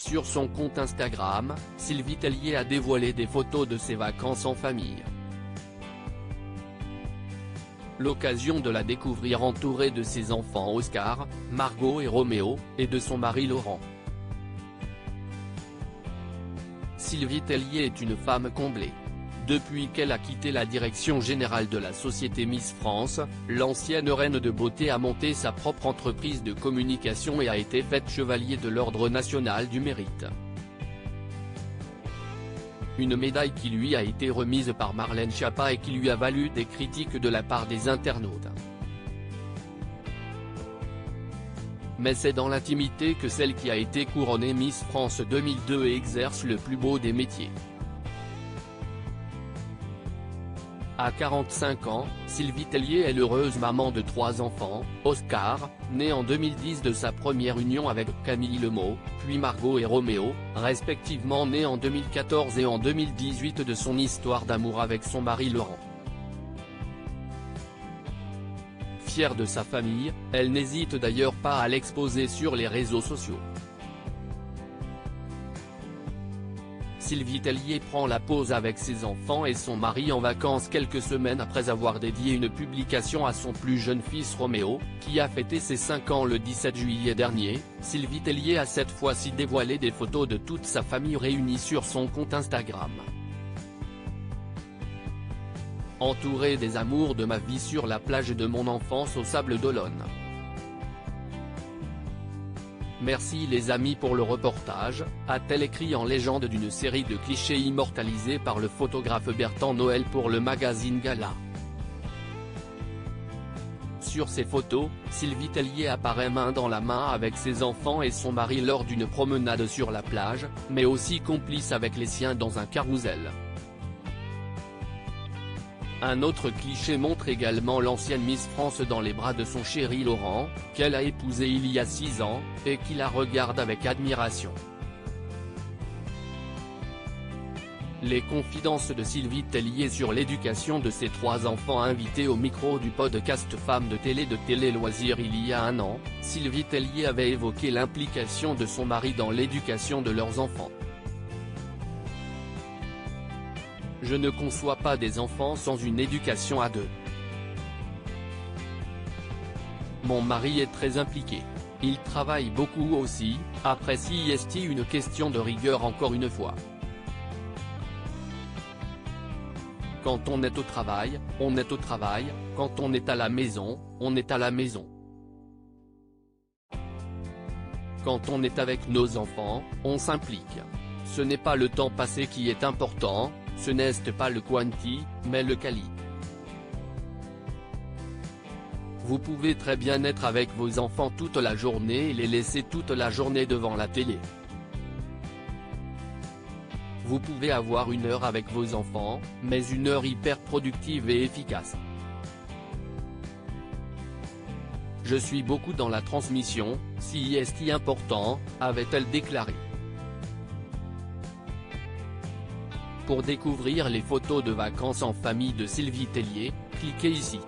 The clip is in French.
Sur son compte Instagram, Sylvie Tellier a dévoilé des photos de ses vacances en famille. L'occasion de la découvrir entourée de ses enfants Oscar, Margot et Roméo, et de son mari Laurent. Sylvie Tellier est une femme comblée. Depuis qu'elle a quitté la direction générale de la société Miss France, l'ancienne reine de beauté a monté sa propre entreprise de communication et a été faite chevalier de l'Ordre national du mérite. Une médaille qui lui a été remise par Marlène Schiappa et qui lui a valu des critiques de la part des internautes. Mais c'est dans l'intimité que celle qui a été couronnée Miss France 2002 exerce le plus beau des métiers. À 45 ans, Sylvie Tellier est l'heureuse maman de 3 enfants, Oscar, né en 2010 de sa première union avec Camille Lemaux, puis Margot et Roméo, respectivement nés en 2014 et en 2018 de son histoire d'amour avec son mari Laurent. Fière de sa famille, elle n'hésite d'ailleurs pas à l'exposer sur les réseaux sociaux. Sylvie Tellier prend la pause avec ses enfants et son mari en vacances quelques semaines après avoir dédié une publication à son plus jeune fils Roméo, qui a fêté ses 5 ans le 17 juillet dernier. Sylvie Tellier a cette fois-ci dévoilé des photos de toute sa famille réunie sur son compte Instagram. Entourée des amours de ma vie sur la plage de mon enfance aux Sables d'Olonne. Merci les amis pour le reportage, a-t-elle écrit en légende d'une série de clichés immortalisés par le photographe Bertrand Noël pour le magazine Gala. Sur ces photos, Sylvie Tellier apparaît main dans la main avec ses enfants et son mari lors d'une promenade sur la plage, mais aussi complice avec les siens dans un carrousel. Un autre cliché montre également l'ancienne Miss France dans les bras de son chéri Laurent, qu'elle a épousé il y a 6 ans, et qui la regarde avec admiration. Les confidences de Sylvie Tellier sur l'éducation de ses 3 enfants. Invités au micro du podcast Femmes de Télé Loisirs il y a 1 an, Sylvie Tellier avait évoqué l'implication de son mari dans l'éducation de leurs enfants. Je ne conçois pas des enfants sans une éducation à 2. Mon mari est très impliqué. Il travaille beaucoup aussi, après CIST une question de rigueur encore une fois. Quand on est au travail, on est au travail, quand on est à la maison, on est à la maison. Quand on est avec nos enfants, on s'implique. Ce n'est pas le temps passé qui est important, ce n'est pas le quanti, mais le quali. Vous pouvez très bien être avec vos enfants toute la journée et les laisser toute la journée devant la télé. Vous pouvez avoir 1 heure avec vos enfants, mais 1 heure hyper productive et efficace. Je suis beaucoup dans la transmission, CIST important, avait-elle déclaré. Pour découvrir les photos de vacances en famille de Sylvie Tellier, cliquez ici.